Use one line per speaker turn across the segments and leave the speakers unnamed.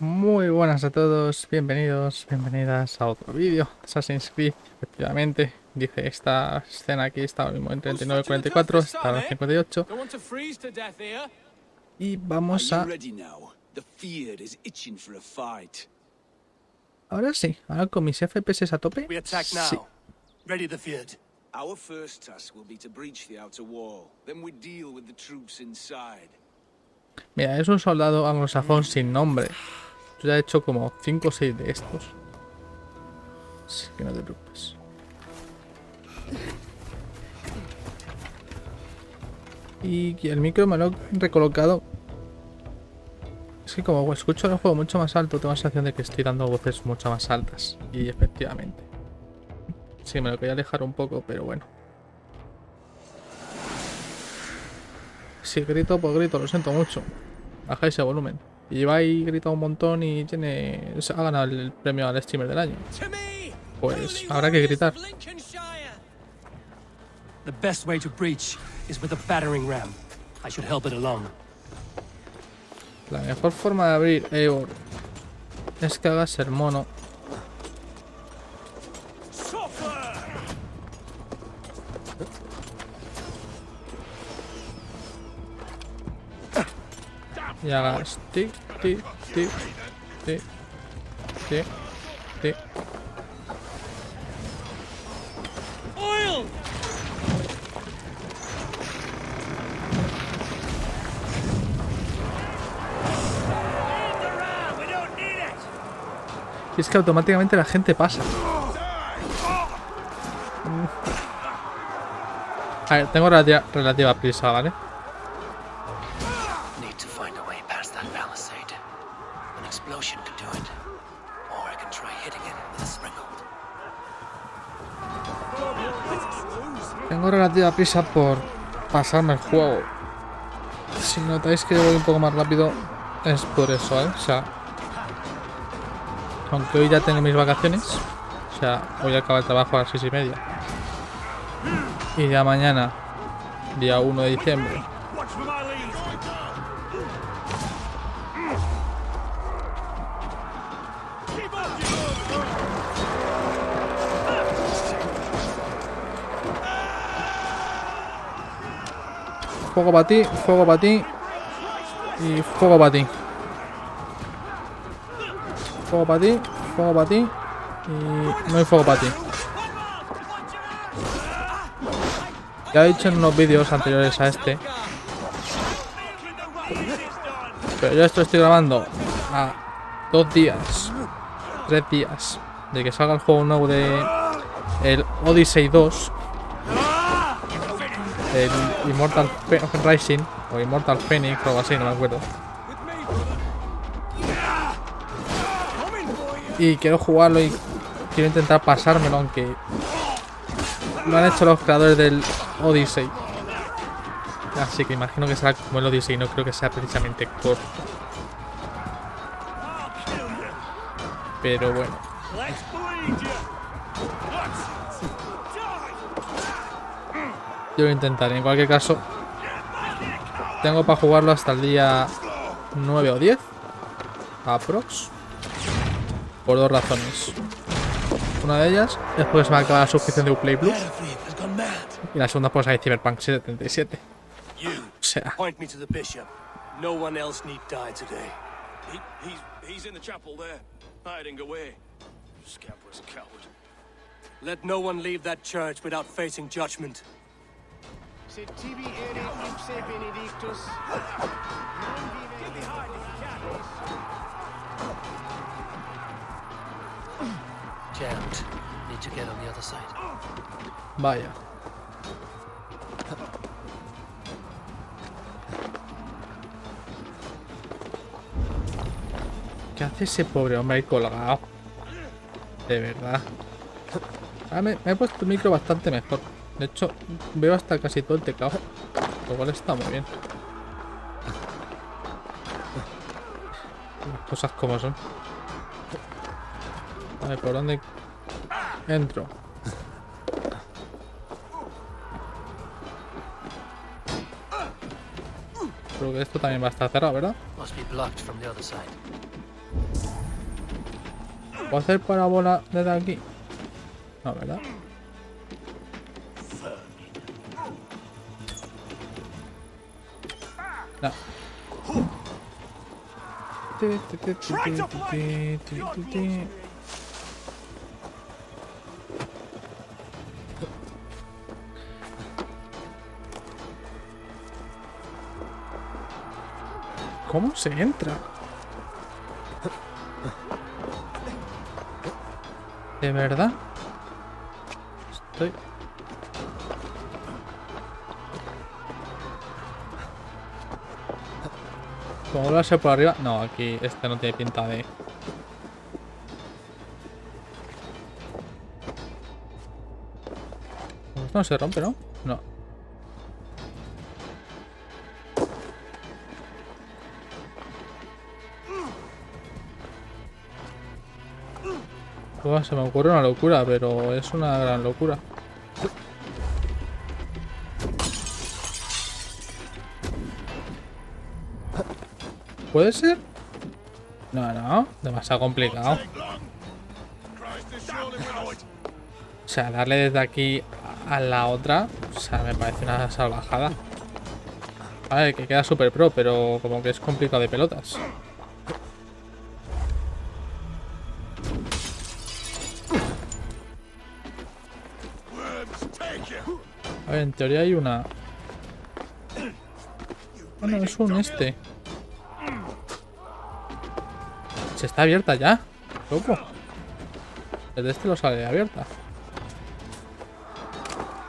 Muy buenas a todos, bienvenidos, bienvenidas a otro vídeo. Assassin's Creed, efectivamente. Dije, esta escena aquí está ahora mismo en 39:44, está en 58. Y vamos a... Ahora sí, ahora con mis FPS a tope. Sí.
Our first task will be to breach the outer wall. Then we deal with the troops inside.
Mira, es un soldado anglosajón sin nombre. Yo ya he hecho como 5 o 6 de estos. Así que no te preocupes. Y el micro me lo he recolocado. Es que como escucho el juego mucho más alto, tengo la sensación de que estoy dando voces mucho más altas. Y efectivamente. Sí, me lo quería alejar un poco, pero bueno. Sí, grito por grito, lo siento mucho. Baja ese volumen. Y lleva ahí gritado un montón y tiene... ha ganado el premio al streamer del año. Pues habrá que gritar.
The best way to breach is with a battering ram. I should help it along.
La mejor forma de abrir Eivor es que hagas el mono. Y hagas tic, tic, tic, tic, tic, tic. Y es que automáticamente la gente pasa. A ver, tengo relativa prisa, ¿vale? Tengo relativa prisa por pasarme el juego. Si notáis que voy un poco más rápido, es por eso, ¿eh? O sea, aunque hoy ya tengo mis vacaciones, o sea, hoy acaba el trabajo a las 6:30. Y ya mañana, día 1 de diciembre, fuego para ti, fuego para ti y fuego para ti. Fuego para ti, fuego para ti y no hay fuego para ti. Ya he dicho en unos vídeos anteriores a este, pero yo esto estoy grabando a 2 días, 3 días de que salga el juego nuevo de el Odyssey 2, el Immortal Rising o Immortal Phoenix o algo así, no me acuerdo. Y quiero jugarlo y quiero intentar pasármelo, aunque lo han hecho los creadores del Odyssey. Así que imagino que será como el Odyssey, no creo que sea precisamente corto. Pero bueno. Yo lo intentaré, en cualquier caso. Tengo para jugarlo hasta el día 9 o 10. Aprox. Por 2 razones. Una de ellas es porque se me acaba la suscripción de Uplay Plus. Y la segunda pues hay Cyberpunk 77. O sea.
Let no one leave that church without facing judgment. Jammed. Need to get on the other side.
Vaya. ¿Qué hace ese pobre hombre ahí colgado? De verdad. Ah, me he puesto el micro bastante mejor. De hecho, veo hasta casi todo el teclado. Lo cual está muy bien. Las cosas como son. A ver, ¿por dónde entro? Creo que esto también va a estar cerrado, ¿verdad?
Must be blocked from the other side.
¿Puedo hacer parábola desde aquí? No, ¿verdad? No. ¿Cómo se entra? ¿De verdad? Estoy... ¿Cómo lo hace por arriba? No, aquí este no tiene pinta de... Esto no se rompe, ¿no? No. Oh, se me ocurre una locura, pero es una gran locura. ¿Puede ser? No, no, demasiado complicado. O sea, darle desde aquí a la otra, o sea, me parece una salvajada. A ver, que queda super pro, pero como que es complicado de pelotas. A ver, en teoría hay una... Bueno, es un este. Se está abierta ya. Loco. Desde este lo sale abierta.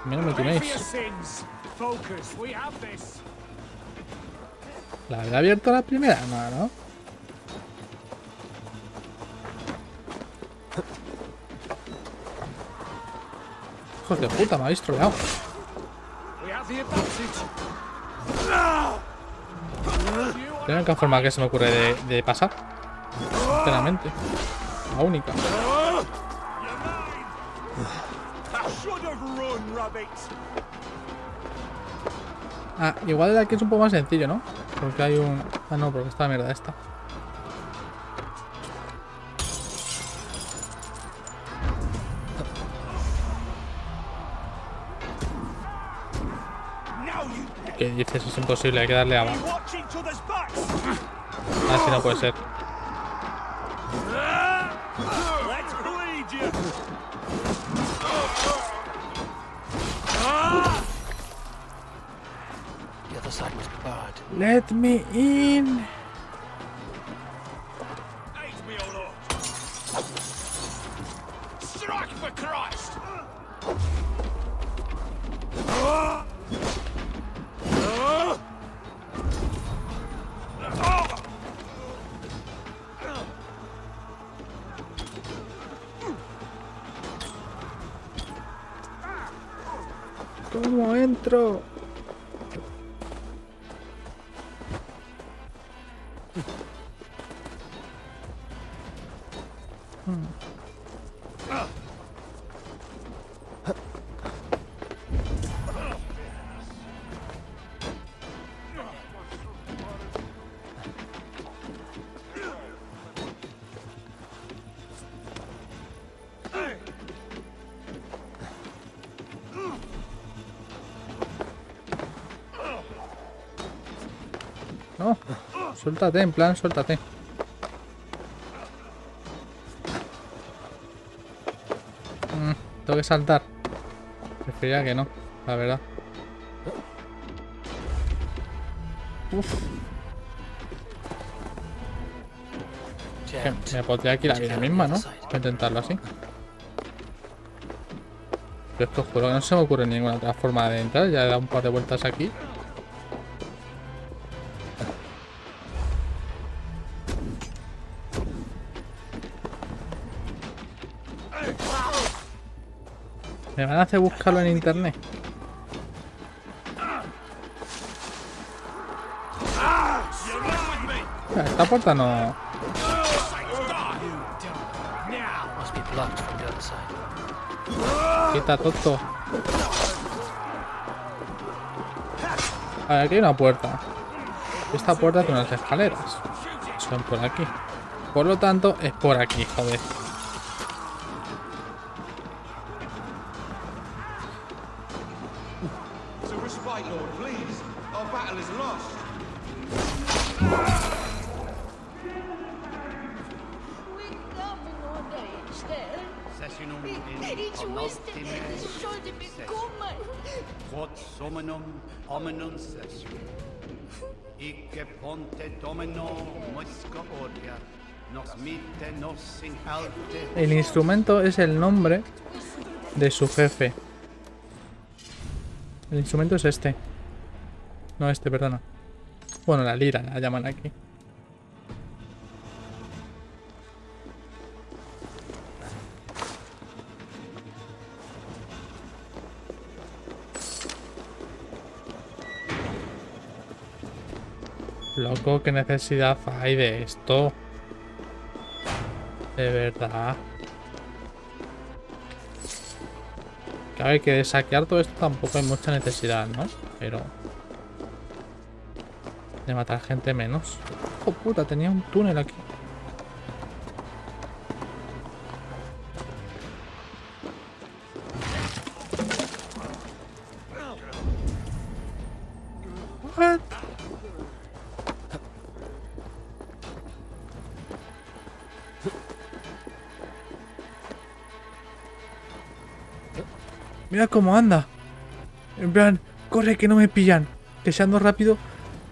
Mira, me tenéis. ¿La había abierto la primera? No, ¿no? Hijos de puta, me habéis troleado. La única forma que se me ocurre de pasar. Sinceramente. La única. Ah, igual de aquí es un poco más sencillo, ¿no? Porque hay un... Ah, no, porque esta mierda esta. ¿Qué dices? Es imposible, hay que darle abajo. Ah, sí, no puede ser. Let me in. ¿Cómo entro? No, suéltate, en plan, suéltate. Tengo que saltar. Preferiría que no, la verdad. Uf. Me podría aquí la vida misma, ¿no? Voy a intentarlo así. Pero es que os juro que no se me ocurre ninguna otra forma de entrar. Ya he dado un par de vueltas aquí. Me van a hacer buscarlo en internet. Esta puerta no... Quita tonto. A ver, aquí hay una puerta. Esta puerta tiene unas escaleras. Son por aquí. Por lo tanto, es por aquí, joder.
To respite, Lord, please. Our battle is lost.
Quod somenum hominum sessum. Icke ponte domino musca odia. Nos mite nos in alte.
El instrumento es el nombre de su jefe. El instrumento es este. No este, perdona. Bueno, la lira la llaman aquí. Loco, ¿qué necesidad hay de esto? De verdad. Que a ver, que de saquear todo esto tampoco hay mucha necesidad, ¿no? Pero... de matar gente menos. ¡Oh, puta! Tenía un túnel aquí. What? Mira cómo anda. En plan, corre que no me pillan. Que se ando rápido.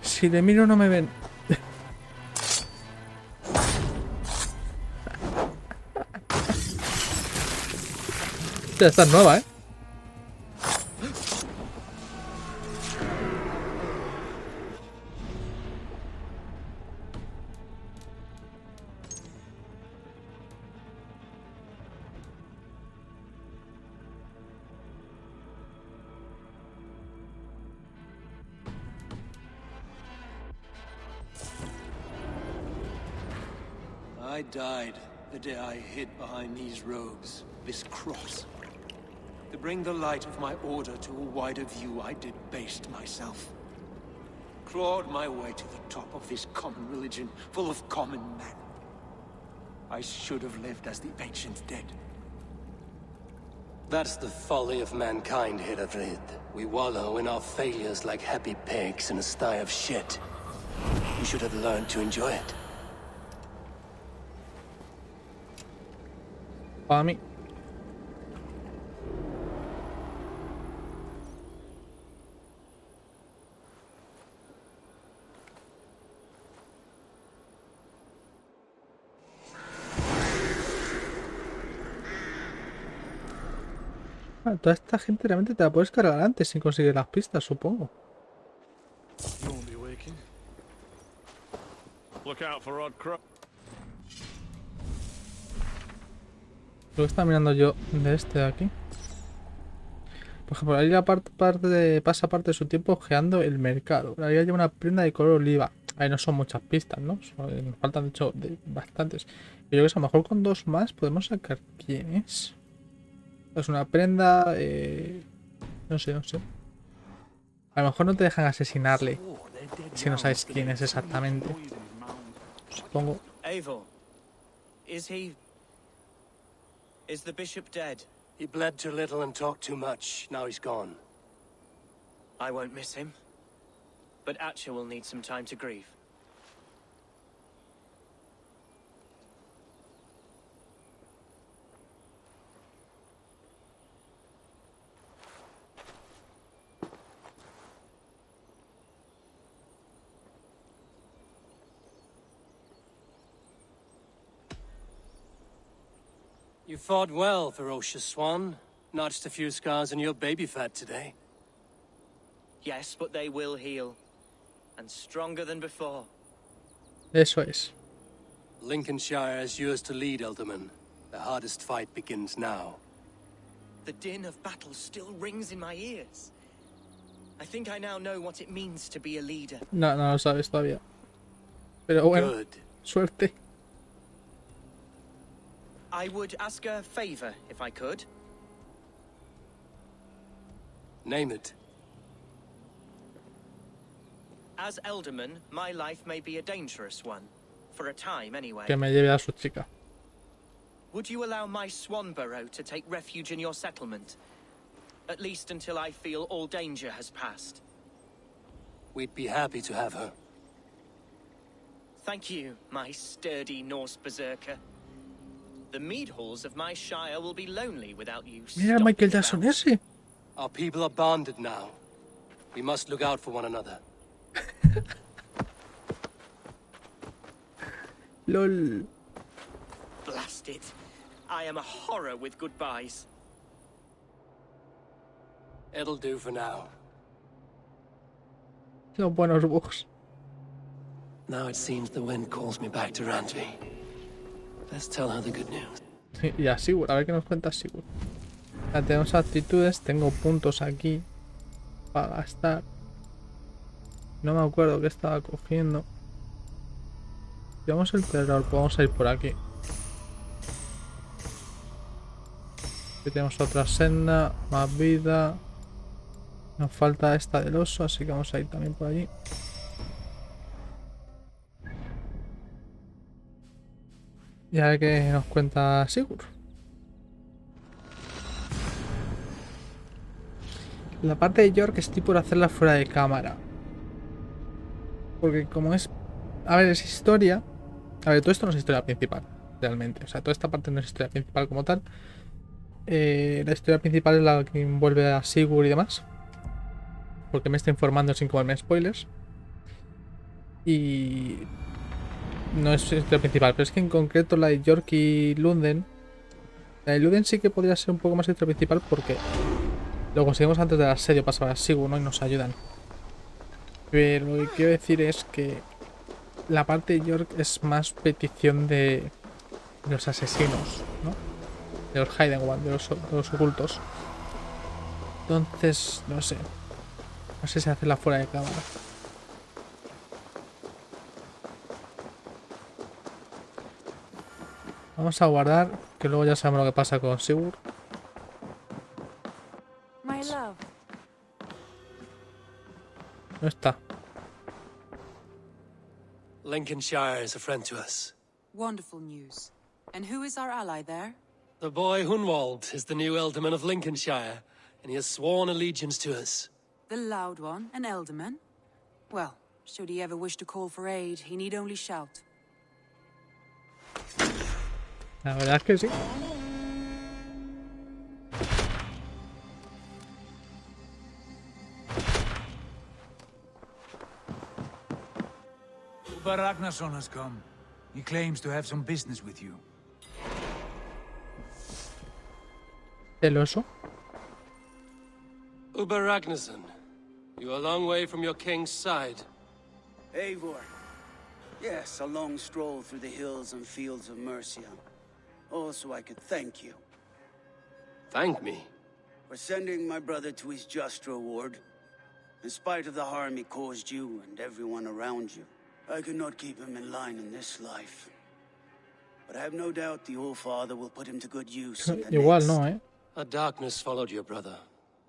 Si le miro no me ven. Esta es nueva, ¿eh?
I died the day I hid behind these robes, this cross. To bring the light of my order to a wider view, I debased myself. Clawed my way to the top of this common religion, full of common men. I should have lived as the ancient dead.
That's the folly of mankind, Heravrid. We wallow in our failures like happy pigs in a sty of shit. You should have learned to enjoy it.
Para mí. Ah, toda esta gente realmente te la puedes cargar antes sin conseguir las pistas, supongo.
You won't be waking. Look out for odd crow.
Lo que está mirando yo de este de aquí. Por ejemplo, ahí pasa parte de su tiempo ojeando el mercado. Ahí lleva una prenda de color oliva. Ahí no son muchas pistas, ¿no? Nos faltan, de hecho, bastantes. Yo creo que a lo mejor con dos más podemos sacar quién es. Es una prenda... no sé. A lo mejor no te dejan asesinarle si no sabes quién es exactamente. Supongo.
Eivor, is the bishop dead?
He bled too little and talked too much. Now he's gone.
I won't miss him. But Atcha will need some time to grieve.
You fought well, ferocious swan. Notched a few scars on your baby fat today.
Yes, but they will heal. And stronger than before.
Eso es.
Lincolnshire is yours to lead, Elderman. The hardest fight begins now.
The din of battle still rings in my ears. I think I now know what it means to be a leader.
No lo sabes todavía. Pero bueno,
Good.
suerte.
I would ask a favor, if I could.
Name it.
As Elderman, my life may be a dangerous one. For a time, anyway.
Que me lleve a su chica.
Would you allow my swan burrow to take refuge in your settlement? At least until I feel all danger has passed.
We'd be happy to have her.
Thank you, my sturdy Norse berserker. The mead halls of my shire will be lonely without you.
Mira, Michael Jackson ese.
Our people are bonded now. We must look out for one another.
LOL.
Blast it. I am a horror with goodbyes.
It'll do for now.
Los buenos bugs.
Now it seems the wind calls me back to Randvi. Let's tell her the good news.
Sí, y a Sigurd, a ver qué nos cuenta Sigurd. Ya tenemos actitudes, tengo puntos aquí para gastar. No me acuerdo qué estaba cogiendo. Llevamos el perro, vamos a ir por aquí. Aquí tenemos otra senda, más vida. Nos falta esta del oso, así que vamos a ir también por allí. Y a ver qué nos cuenta Sigurd. La parte de York estoy por hacerla fuera de cámara. Porque como es... A ver, es historia. A ver, todo esto no es historia principal, realmente. O sea, toda esta parte no es historia principal como tal. La historia principal es la que envuelve a Sigurd y demás. Porque me está informando sin comerme spoilers. Y... no es historia principal, pero es que en concreto la de York y Lunden. La de Lunden sí que podría ser un poco más historia principal porque lo conseguimos antes del asedio para salvar a Sigurd, ¿no? Y nos ayudan. Pero lo que quiero decir es que la parte de York es más petición de los asesinos, ¿no? De los Hidden One, de los ocultos. Entonces, no sé. No sé si hacerla fuera de cámara. Vamos a guardar, que luego ya sabemos lo que pasa con Sigurd.
My love.
No está.
Lincolnshire is a friend to us.
Wonderful news. And who is our ally there?
The boy Hunwald is the new Ealdorman of Lincolnshire, and he has sworn allegiance to us.
The loud one, an elderman? Well, should he ever wish to call for aid, he need only shout.
La verdad es que sí.
Uber Ragnarsson has come. He claims to have some business with you.
El oso.
Uber Ragnarsson, you are a long way from your king's side.
Eivor. Yes, a long stroll through the hills and fields of Mercia. Also, I could thank you.
Thank me?
For sending my brother to his just reward. In spite of the harm he caused you and everyone around you. I could not keep him in line in this life. But I have no doubt the Old Father will put him to good use in the
Igual
next.
no,
A darkness followed your brother.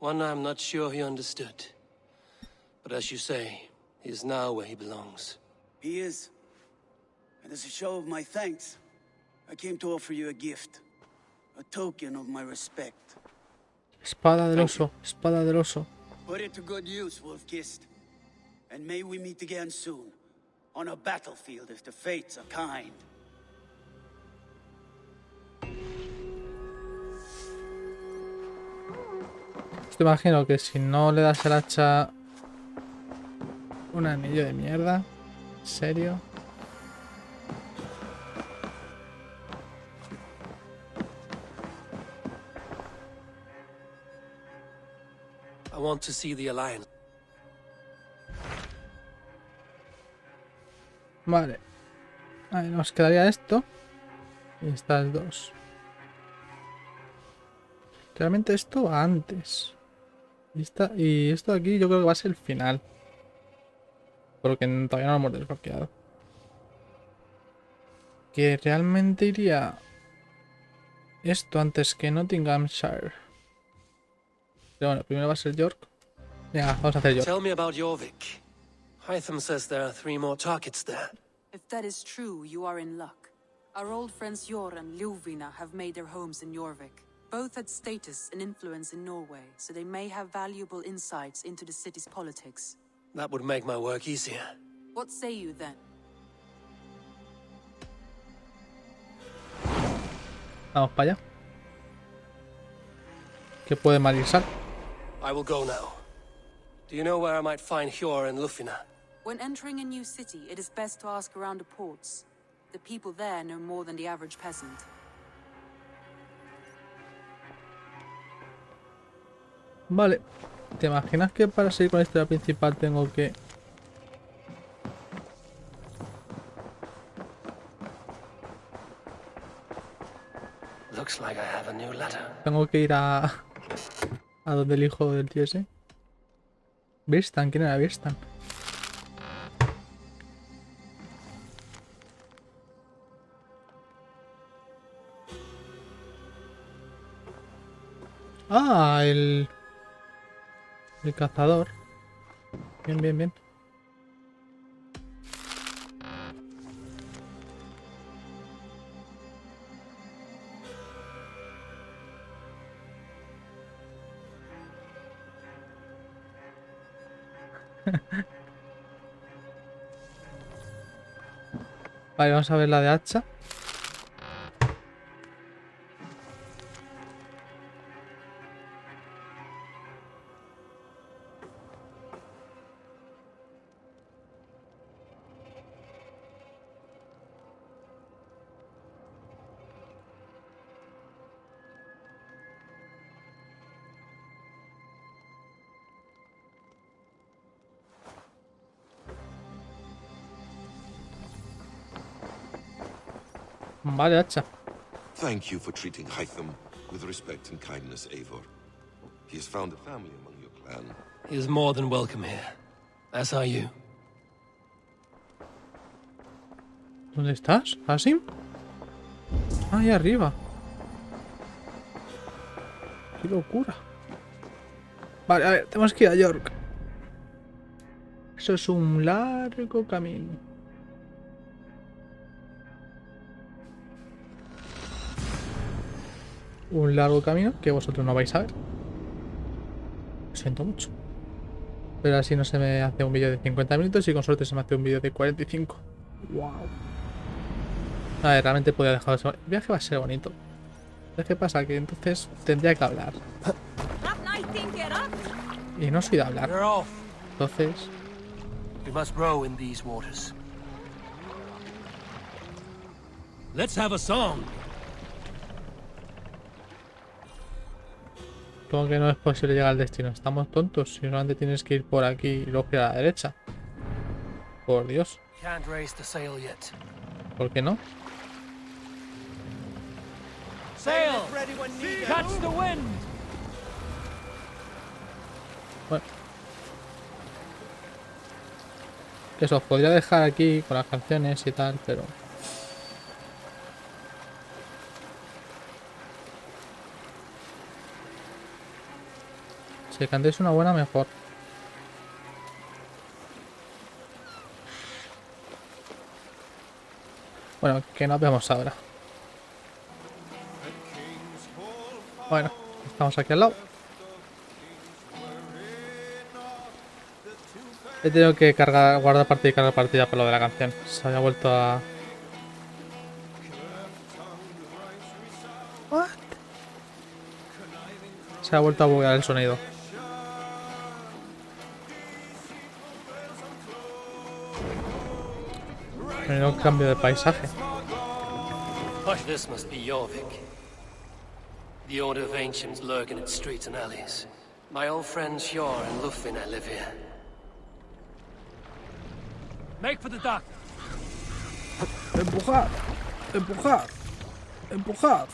One I'm not sure he understood. But as you say, he is now where he belongs.
He is. And as a show of my thanks, I came to offer you a gift. A token of my respect.
Espada del oso, espada del oso.
Put it to good use, Wolf-Kissed. And may we meet again soon. On a battlefield if the fates are kind.
Te imagino que si no le das el hacha... Un anillo de mierda. ¿En serio?
I want to see the Alliance.
Vale. Ahí nos quedaría esto. Y estas dos. Realmente esto va antes. Y esto de aquí yo creo que va a ser el final. Porque todavía no lo hemos desbloqueado. Que realmente iría esto antes que Nottinghamshire. Pero bueno, primero va a ser York. Venga, vamos a hacer York.
Tell me about Jorvik. Hytham says there are 3 more targets there.
If that is true, you are in luck. Our old friends Jor and Ljuvina have made their homes in Jorvik. Both had status and influence in Norway, so they may have valuable insights into the city's politics.
That would make my work easier.
What say you then?
Vamos para allá. ¿Qué puede marisar?
I will go now. Do you know where I might find Hjor and Lufina?
When entering a new city, it is best to ask around the ports. The people there know more than the average peasant.
Vale. ¿Te imaginas que para seguir con la historia principal tengo que...
Looks like I have a new letter.
Tengo que ir a donde el hijo del tío ese? Vistan, ¿quién era Vistan? Ah, el cazador. Bien, bien, bien. Vale, vamos a ver la de hacha. Vale, hacha.
Thank you for treating Hytham with respect and kindness, Eivor. He has found a family among your clan.
He is more than welcome here. As are you.
¿Dónde estás, Asim? Ah, ahí arriba. ¡Qué locura! Vale, a ver, tenemos que ir a York. Eso es un largo camino. Un largo camino que vosotros no vais a ver. Lo siento mucho. Pero así no se me hace un vídeo de 50 minutos y con suerte se me hace un vídeo de 45. Wow. A ver, realmente podría dejar eso. El viaje va a ser bonito. ¿Qué pasa? Que entonces tendría que hablar. Y no soy de hablar. Entonces...
We must row in these waters.
Let's have a song.
Supongo que no es posible llegar al destino. Estamos tontos. Si solamente tienes que ir por aquí y luego ir a la derecha. Por Dios.
Can't raise the sail yet.
¿Por qué no?
Sail! Catch the wind!
Bueno. Eso, os podría dejar aquí con las canciones y tal, pero... Si cantéis una buena, mejor. Bueno, que nos vemos ahora. Bueno, estamos aquí al lado. He tenido que cargar, guardar partida y cargar partida por lo de la canción. Se había vuelto a... ¿What? Se ha vuelto a buguear el sonido. Un cambio de paisaje.
This must be Jorvik. The order of ancients lurk in its streets and alleys. My old friends Hjor and Lufina live here.
Make for the dock.
Empujad, empujad, empujad.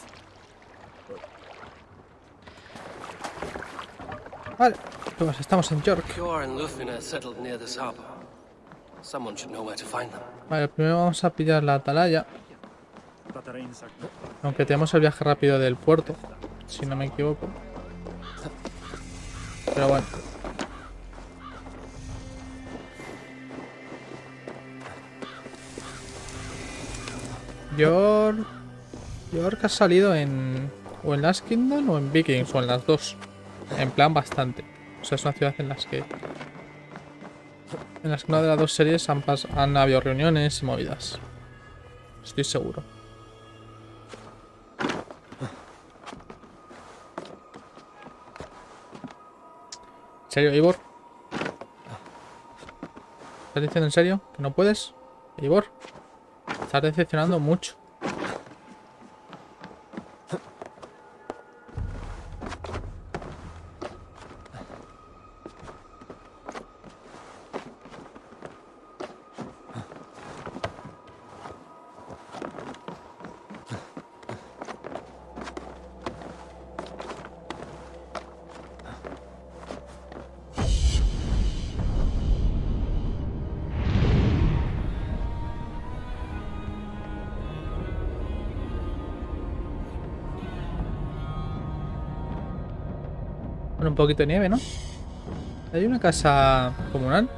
Vale, pues estamos en York.
Hjor and Lufina settled near this harbor. Someone should know where to find them.
Vale, primero vamos a pillar la atalaya. Aunque tenemos el viaje rápido del puerto, si no me equivoco. Pero bueno. York ha salido en... o en Last Kingdom o en Vikings, o en las dos. En plan bastante. O sea, es una ciudad en las que... en las que una de las dos series han habido reuniones y movidas. Estoy seguro. ¿En serio, Eivor? ¿Estás diciendo en serio que no puedes? Eivor, estás decepcionando mucho. Bueno, un poquito de nieve, ¿no? Hay una casa comunal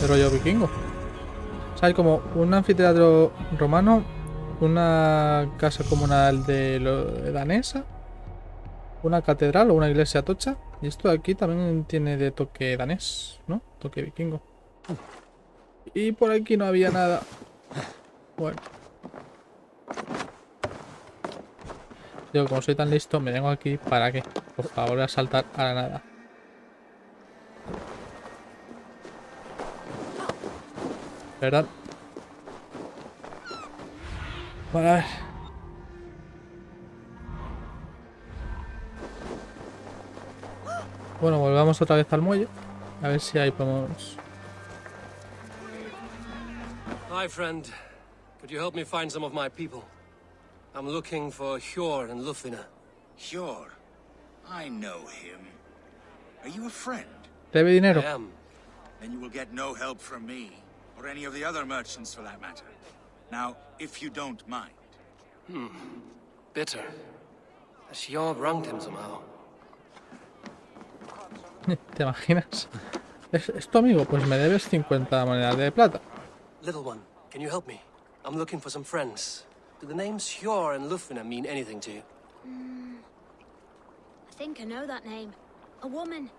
de rollo vikingo. O sea, hay como un anfiteatro romano, una casa comunal de danesa, una catedral o una iglesia tocha. Y esto de aquí también tiene de toque danés, ¿no? Toque vikingo. Y por aquí no había nada. Bueno. Yo, como soy tan listo, me vengo aquí para qué. Por favor, a saltar a la nada. ¿Verdad? Vale, a ver. Bueno, volvamos otra vez al muelle. A ver si ahí podemos...
Hi, friend. Could you help me find some of my people? I'm looking for Hjor and Lufina.
Hjor? I know him. Are you a friend?
Debe dinero.
I am.
Then you will get no help from me, or any of the other merchants for that matter. Now, if you don't mind.
Bitter. Has Hjor wronged him somehow?
¿Te imaginas? ¿Es tu amigo? Pues me debes 50 monedas de plata.
Little one, can you help me? I'm looking for some friends. Do the names Hjor and Lufina mean anything to you?
I think I know that name. A woman.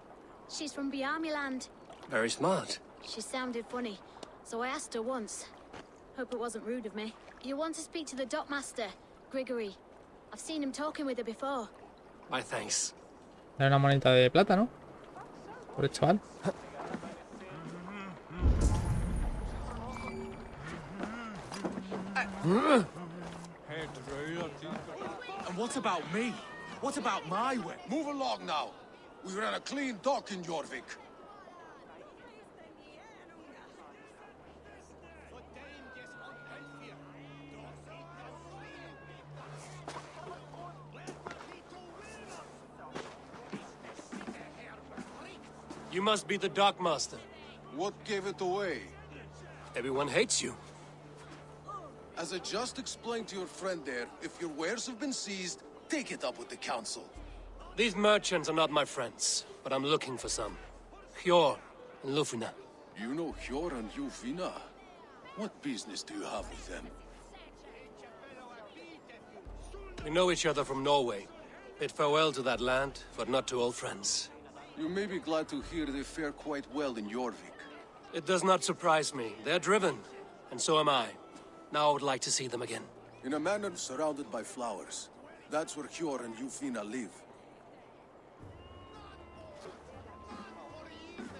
She's from Biamiland.
Very smart.
She sounded funny, so I asked her once. Hope it wasn't rude of me. You want to speak to the dockmaster, Grigory. I've seen him talking with her before.
My thanks.
Dale una monedita de plata, ¿no? Por el chaval.
And what about me? What about my way? Move along now. We ran a clean dock in Jorvik.
You must be the dockmaster.
What gave it away?
Everyone hates you.
As I just explained to your friend there, if your wares have been seized, take it up with the council.
These merchants are not my friends, but I'm looking for some. Hjor and Lufina.
You know Hjor and Lufina? What business do you have with them?
We know each other from Norway. Bid farewell to that land, but not to old friends.
You may be glad to hear they fare quite well in Jorvik.
It does not surprise me. They're driven, and so am I. Now I would like to see them again.
In a manor surrounded by flowers. That's where Hjor and Lufina live.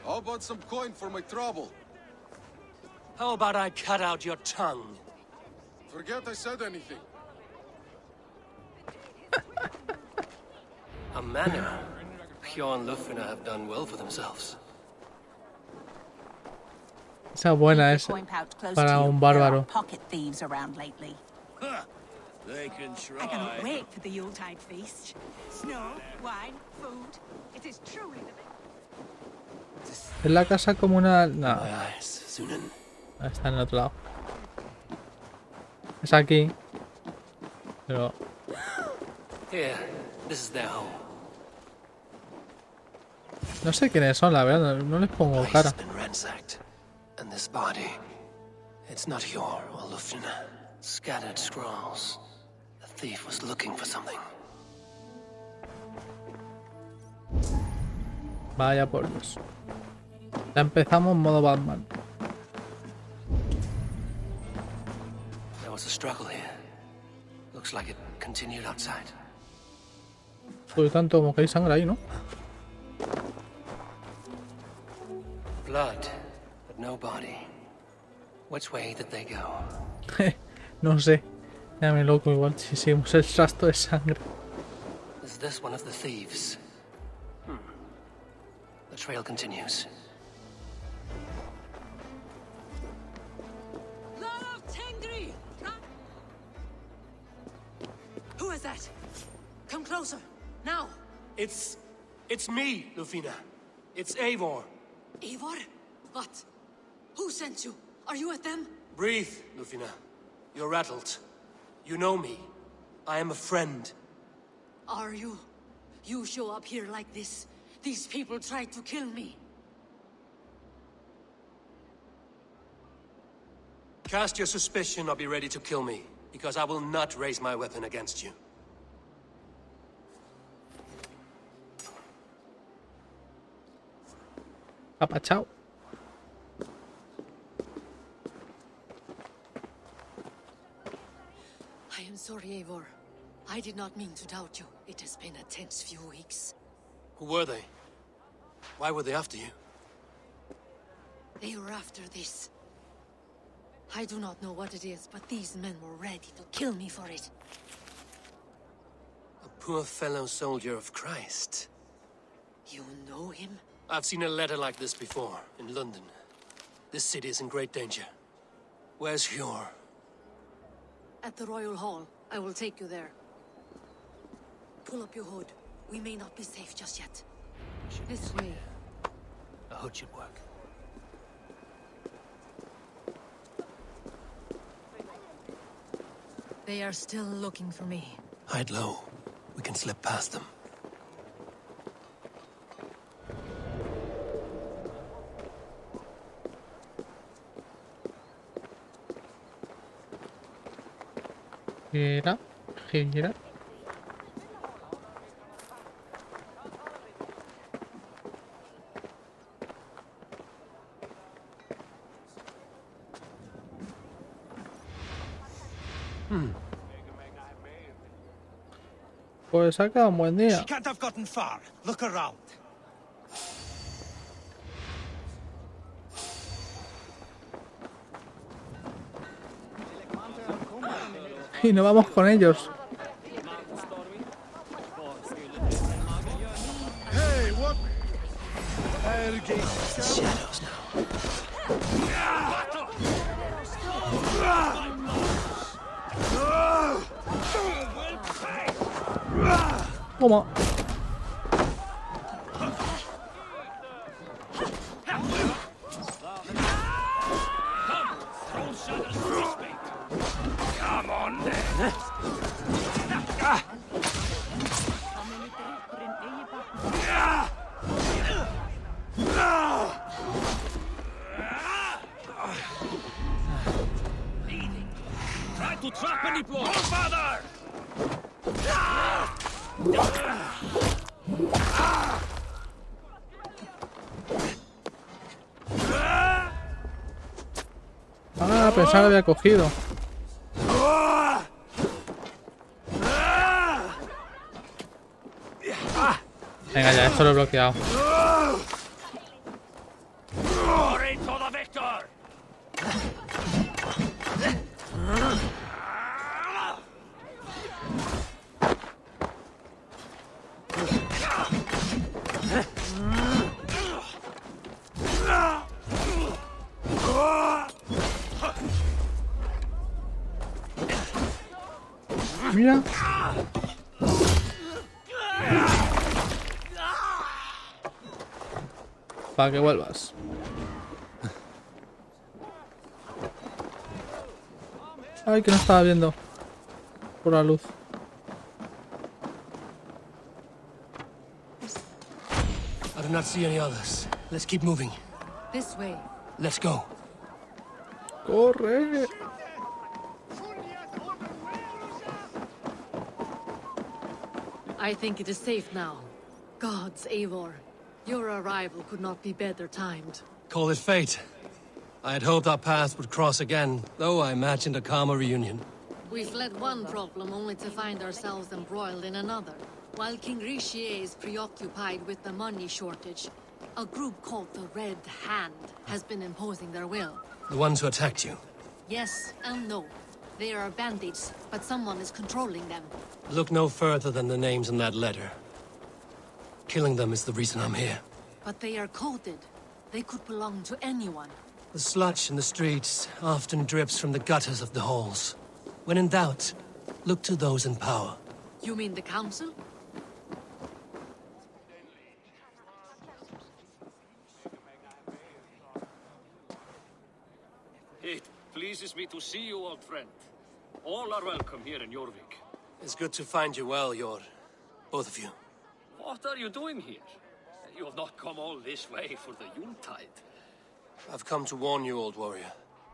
How about some coin for my trouble?
How about I cut out your tongue?
Forget I said anything.
A manor. Hjor and Lufina have done well for themselves.
Esa buena es para un bárbaro.
Pocket thieves around lately.
They can try.
I cannot wait for the Yuletide feast. Snow, wine, food. It is truly the
Es la casa comunal. No.
My eyes, Sunan.
Está en el otro lado. Es aquí. Pero.
Here, this is their home.
No sé quiénes son, la verdad. No les pongo cara.
And this body, it's not Hjor or Lufina. Scattered scrolls. The thief was looking for something.
Vaya por Dios. Ya empezamos modo Batman.
There was a struggle here. Looks like it continued outside.
Por tanto, como que hay sangre ahí, ¿no?
Blood, but no body. Which way did they go?
No sé. Ya me loco igual si seguimos el rastro de sangre.
Is this one of the thieves? The trail continues.
Who is that? Come closer, now!
It's me, Lufina. It's Eivor.
Eivor? What? Who sent you? Are you with them?
Breathe, Lufina. You're rattled. You know me. I am a friend.
Are you? You show up here like this. These people tried to kill me.
Cast your suspicion or be ready to kill me, because I will not raise my weapon against you.
Papa, chao.
I am sorry, Eivor. I did not mean to doubt you. It has been a tense few weeks.
Who were they? Why were they after you?
They were after this. I do not know what it is, but these men were ready to kill me for it.
A poor fellow soldier of Christ.
You know him?
I've seen a letter like this before, in London. This city is in great danger. Where's Hjor?
At the Royal Hall. I will take you there. Pull up your hood. We may not be safe just yet. This way.
A hood should work.
They are still looking for me.
Hide low. We can slip past them.
Gira, gira. Pues ha quedado un buen día.
She can't have gotten far. Look around.
Y nos vamos con ellos.
Hey, what?
Shadows now.
Toma.
Come on then. Try to trap any blow. Father!
Ah, pensaba que había cogido. Venga, ya, esto lo he bloqueado. Mira. Para que vuelvas. Ay, que no estaba viendo por la luz.
I do not see any others. Let's keep moving.
This way.
Let's go.
Corre.
I think it is safe now. Gods, Eivor. Your arrival could not be better timed.
Call it fate. I had hoped our paths would cross again, though I imagined a calmer reunion.
We fled one problem only to find ourselves embroiled in another. While King Richier is preoccupied with the money shortage, a group called the Red Hand has been imposing their will.
The ones who attacked you.
Yes and no. They are bandits, but someone is controlling them.
Look no further than the names in that letter. Killing them is the reason I'm here.
But they are coded. They could belong to anyone.
The sludge in the streets often drips from the gutters of the halls. When in doubt, look to those in power.
You mean the council?
It pleases me to see you, old friend. All are welcome here in Jorvik.
It's good to find you well, Jor. Both of you.
What are you doing here? You have not come all this way for the Yuletide.
I've come to warn you, old warrior,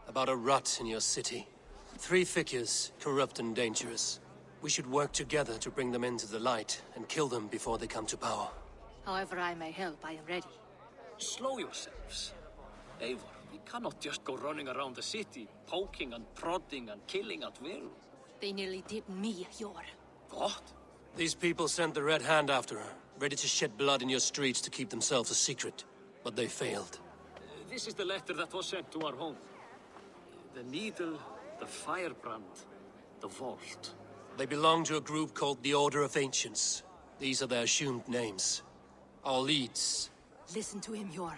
about a rot in your city. 3 figures, corrupt and dangerous. We should work together to bring them into the light and kill them before they come to power.
However I may help, I am ready.
Slow yourselves. Eivor, we cannot just go running around the city, poking and prodding and killing at will.
They nearly did me, Jor.
What?
These people sent the Red Hand after her, ready to shed blood in your streets to keep themselves a secret. But they failed.
This is the letter that was sent to our home. The needle, the firebrand, the vault.
They belong to a group called the Order of Ancients. These are their assumed names. Our leads.
Listen to him, Jor.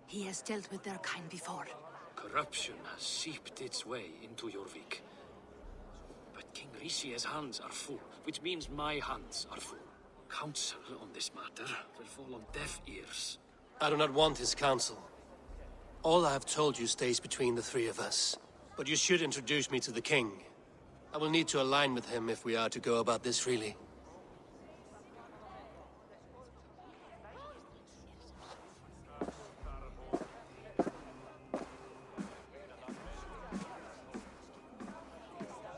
He has dealt with their kind before.
Corruption has seeped its way into Jorvik. But King Richier's hands are full, which means my hands are full. Counsel on this matter will fall on deaf ears.
I do not want his counsel. All I have told you stays between the 3 of us. But you should introduce me to the king. I will need to align with him if we are to go about this freely.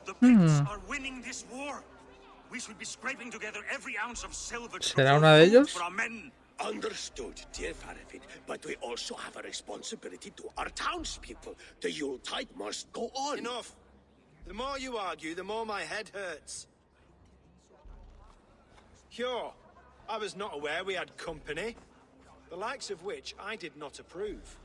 The Prince are winning this war. We should be scraping together every ounce of silver to
¿Será una de ellos?
for our men.
Understood, dear Faravid, but we also have a responsibility to our townspeople. The Yuletide must go on.
Enough. The more you argue, the more my head hurts. Sure, I was not aware we had company, the likes of which I did not approve.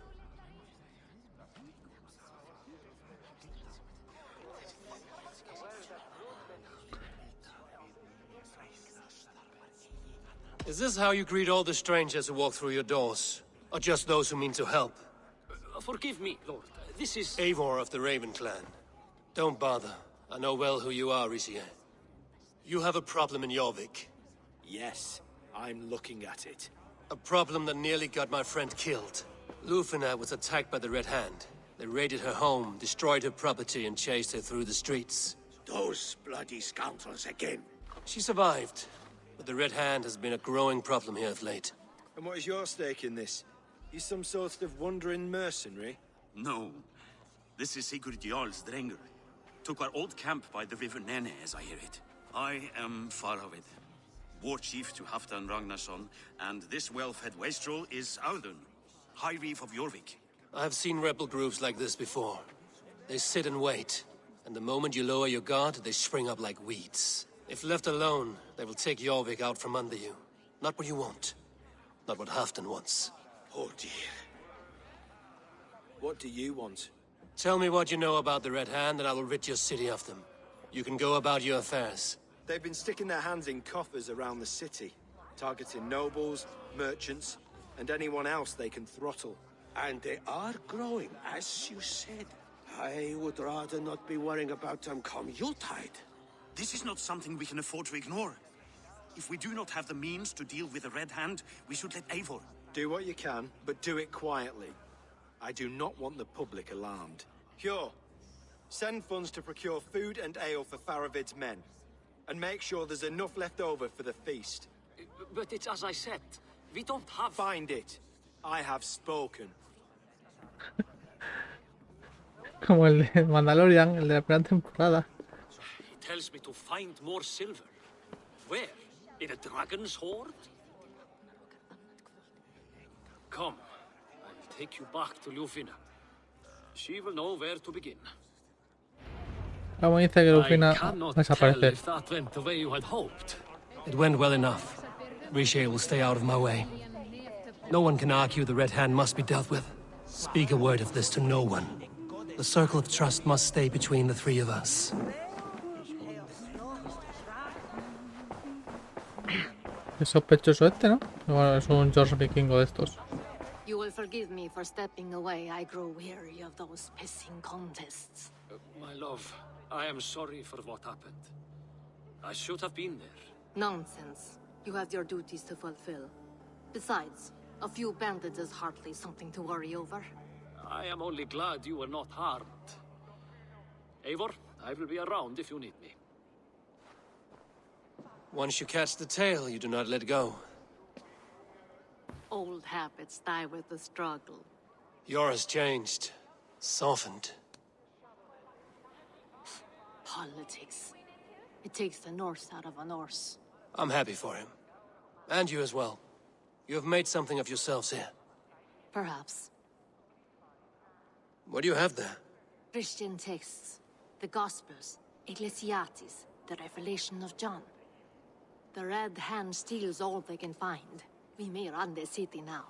Is this how you greet all the strangers who walk through your doors? Or just those who mean to help?
Forgive me, Lord. This is...
Eivor of the Raven Clan. Don't bother. I know well who you are, Richier. You have a problem in Jorvik.
Yes, I'm looking at it.
A problem that nearly got my friend killed. Lufina was attacked by the Red Hand. They raided her home, destroyed her property, and chased her through the streets.
Those bloody scoundrels again.
She survived, but the Red Hand has been a growing problem here of late.
And what is your stake in this? You some sort of wandering mercenary?
No. This is Sigurd Jarl's Drenger. Took our old camp by the river Nene, as I hear it. I am Faravid, war chief to Halfdan Ragnarsson, and this well-fed wastrel is Audun, High Reef of Jorvik.
I have seen rebel groups like this before. They sit and wait, and the moment you lower your guard, they spring up like weeds. If left alone, they will take Jorvik out from under you. Not what you want. Not what Halfdan wants.
Oh dear.
What do you want?
Tell me what you know about the Red Hand, and I will rid your city of them. You can go about your affairs.
They've been sticking their hands in coffers around the city, targeting nobles, merchants, and anyone else they can throttle.
And they are growing, as you said. I would rather not be worrying about them come Yuletide.
This is not something we can afford to ignore. If we do not have the means to deal with the Red Hand, we should let Eivor.
Do what you can, but do it quietly. I do not want the public alarmed. Cure. Send funds to procure food and ale for Faravid's men. And make sure there's enough left over for the feast.
But it's as I said. We don't have...
Find it. I have spoken.
Como el de Mandalorian, el de la primera temporada.
He tells me to find more silver. Where? In a dragon's horde? Come, I'll take you back to Lufina. She will know where to begin.
Como dice que Lufina desaparece.
If that went the way you had hoped.
It went well enough. Riche will stay out of my way. No one can argue the Red Hand must be dealt with. Speak a word of this to no one. The circle of trust must stay between the three of us.
Es sospechoso este, ¿no? Bueno, es un George vikingo de estos.
You will forgive me for stepping away. I grow weary of those pissing contests.
My love, I am sorry for what happened. I should have been there.
Nonsense. You have your duties to fulfill. Besides, a few bandits is hardly something to worry over.
I am only glad you were not harmed. Eivor, I will be around if you need me.
Once you catch the tail, you do not let go.
Old habits die with the struggle.
Yours changed. Softened.
Politics. It takes the Norse out of a Norse.
I'm happy for him. And you as well. You have made something of yourselves here.
Perhaps.
What do you have there?
Christian texts. The Gospels. Ecclesiastes. The Revelation of John. The Red Hand steals all they can find. We may run the city now,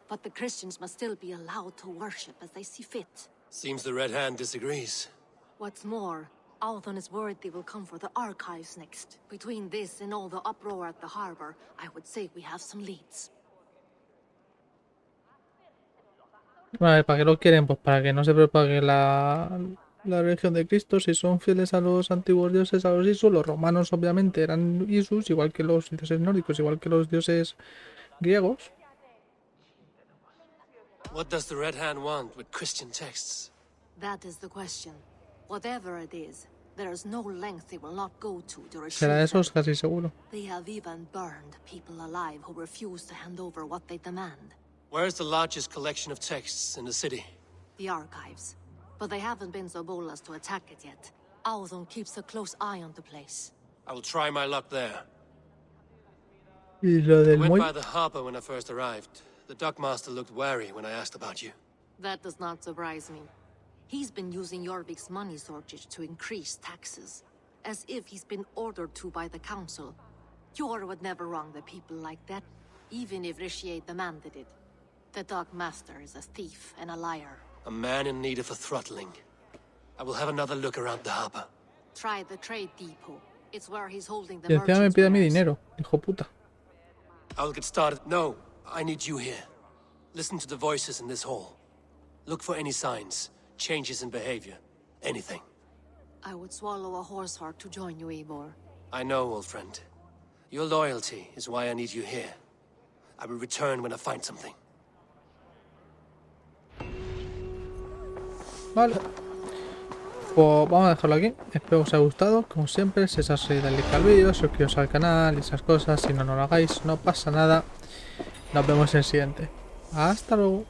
but the Christians must still be allowed to worship as they see fit.
Seems the Red Hand disagrees.
What's more, Althon is worried they will come for the archives next. Between this and all the uproar at the harbor, I would say we have some leads.
Vale, ¿para qué lo quieren? Pues para que no se propague la religión de Cristo. Si son fieles a los antiguos dioses, a los Isus, los romanos obviamente eran Isus, igual que los dioses nórdicos, igual que los dioses griegos.
What does the Red Hand want with Christian texts?
That is the question. Whatever it is, there is no length they will not go to retrieve
Será eso,
them.
casi seguro.
They have even burned people alive who refuse to hand over what they demand.
Where is the largest collection of texts in the city?
The archives. But they haven't been so bold as to attack it yet. Althon keeps a close eye on the place.
I will try my luck there.
Y lo
I
del
went
muelle.
by the harbor when I first arrived. The dockmaster looked wary when I asked about you.
That does not surprise me. He's been using Jorvik's money shortage to increase taxes. As if he's been ordered to by the council. Jor would never wrong the people like that, even if Richier demanded it. The dockmaster is a thief and a liar.
A man in need of a throttling. I will have another look around the harbor.
Try the trade depot. It's where he's holding the
Y encima me
merchants'
pide mi
wares.
dinero, hijo puta.
I will get started. No, I need you here. Listen to the voices in this hall. Look for any signs, changes in behavior, anything.
I would swallow a horse heart to join you, Eivor.
I know, old friend. Your loyalty is why I need you here. I will return when I find something.
Vale. Pues vamos a dejarlo aquí. Espero que os haya gustado. Como siempre, si os ha seguido, dale like al vídeo, suscribiros al canal y esas cosas. Si no, no lo hagáis, no pasa nada. Nos vemos en el siguiente. Hasta luego.